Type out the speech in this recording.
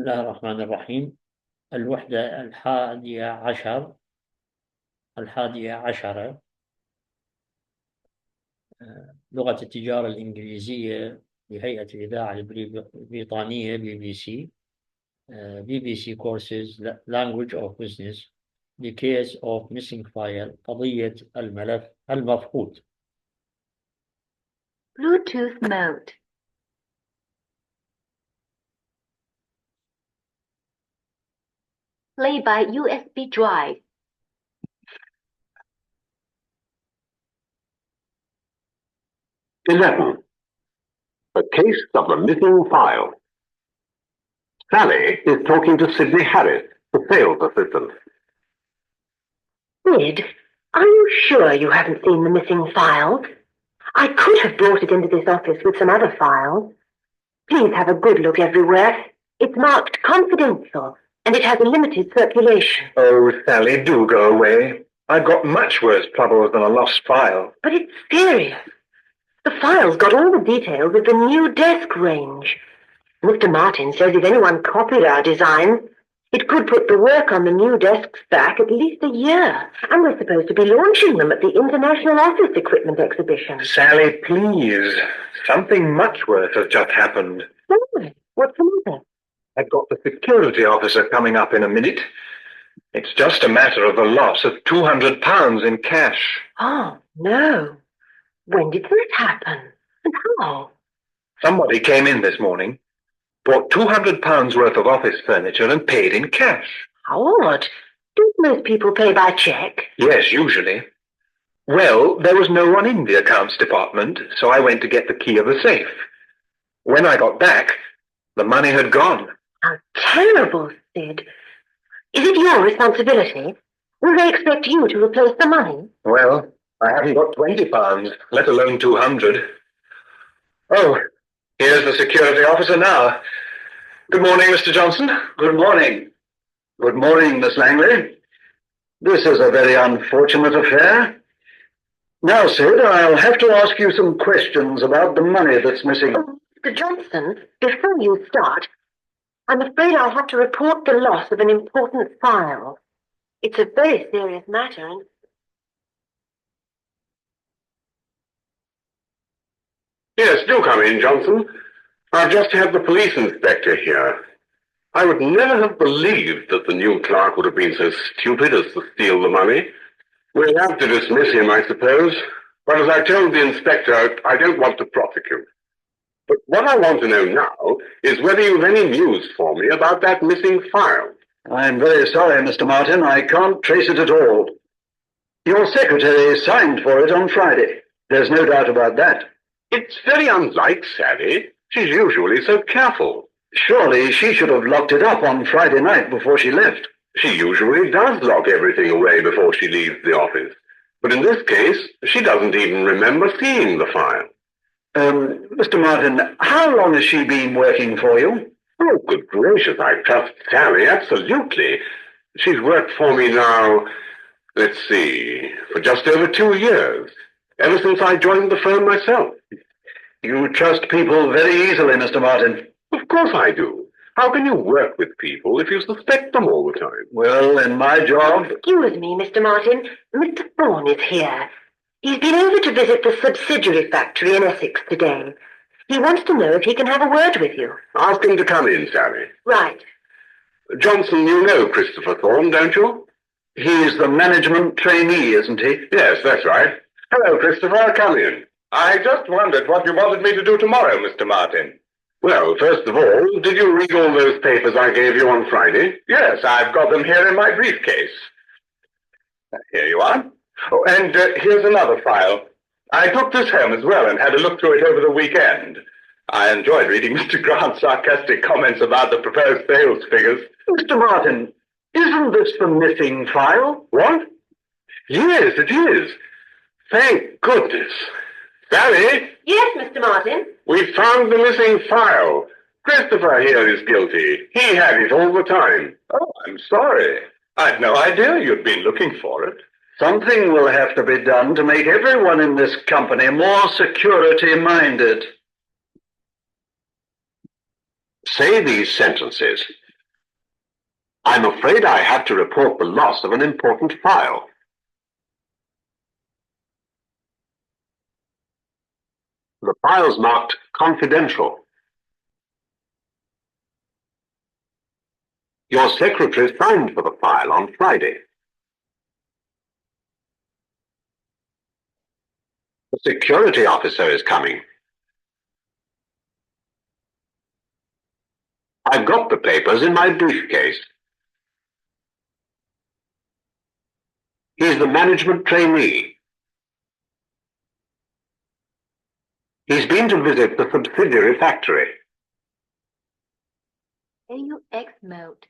الله الرحمن الرحيم. الوحدة الحادية عشرة، لغة التجارة الانكليزية لهيئة الإذاعة البريطانية BBC courses language of business the case of missing file قضية الملف المفقود. Bluetooth mode. Play by USB drive. A case of a missing file. Sally is talking to Sydney Harris, the sales assistant. Sid, are you sure you haven't seen the missing file? I could have brought it into this office with some other files. Please have a good look everywhere. It's marked confidential, and it has a limited circulation. Oh, Sally, do go away. I've got much worse troubles than a lost file. But it's serious. The file's got all the details of the new desk range. Mr. Martin says if anyone copied our design, it could put the work on the new desks back at least a year. And we're supposed to be launching them at the International Office Equipment Exhibition. Sally, please. Something much worse has just happened. Why? What's the matter? I've got the security officer coming up in a minute. It's just a matter of the loss of £200 in cash. Oh, no. When did this happen? And how? Somebody came in this morning, bought £200 worth of office furniture and paid in cash. How odd. Don't most people pay by cheque? Yes, usually. Well, there was no one in the accounts department, so I went to get the key of the safe. When I got back, the money had gone. How terrible, Sid. Is it your responsibility? Will they expect you to replace the money? Well, I haven't got £20, let alone 200. Oh, here's the security officer now. Good morning, Mr. Johnson. Good morning. Good morning, Miss Langley. This is a very unfortunate affair. Now, Sid, I'll have to ask you some questions about the money that's missing. Oh, Mr. Johnson, before you start, I'm afraid I'll have to report the loss of an important file. It's a very serious matter, and... Yes, do come in, Johnson. I've just had the police inspector here. I would never have believed that the new clerk would have been so stupid as to steal the money. We'll have to dismiss him, I suppose. But as I told the inspector, I don't want to prosecute. But what I want to know now is whether you've any news for me about that missing file. I'm very sorry, Mr. Martin. I can't trace it at all. Your secretary signed for it on Friday. There's no doubt about that. It's very unlike Sally. She's usually so careful. Surely she should have locked it up on Friday night before she left. She usually does lock everything away before she leaves the office. But in this case, she doesn't even remember seeing the file. Mr. Martin, how long has she been working for you? Oh, good gracious, I trust Sally, absolutely. She's worked for me now, let's see, for just over 2 years, ever since I joined the firm myself. You trust people very easily, Mr. Martin. Of course I do. How can you work with people if you suspect them all the time? Well, in my job... Excuse me, Mr. Martin. Mr. Thorne is here. He's been over to visit the subsidiary factory in Essex today. He wants to know if he can have a word with you. Ask him to come in, Sally. Right. Johnson, you know Christopher Thorne, don't you? He's the management trainee, isn't he? Yes, that's right. Hello, Christopher. Come in. I just wondered what you wanted me to do tomorrow, Mr. Martin. Well, first of all, did you read all those papers I gave you on Friday? Yes, I've got them here in my briefcase. Here you are. Oh, and here's another file. I took this home as well and had a look through it over the weekend. I enjoyed reading Mr. Grant's sarcastic comments about the proposed sales figures. Mr. Martin, isn't this the missing file? What? Yes, it is. Thank goodness. Sally? Yes, Mr. Martin? We found the missing file. Christopher here is guilty. He had it all the time. Oh, I'm sorry. I'd no idea you'd been looking for it. Something will have to be done to make everyone in this company more security-minded. Say these sentences. I'm afraid I have to report the loss of an important file. The file's marked confidential. Your secretary signed for the file on Friday. The security officer is coming. I've got the papers in my briefcase. He's the management trainee. He's been to visit the subsidiary factory. AUX mode.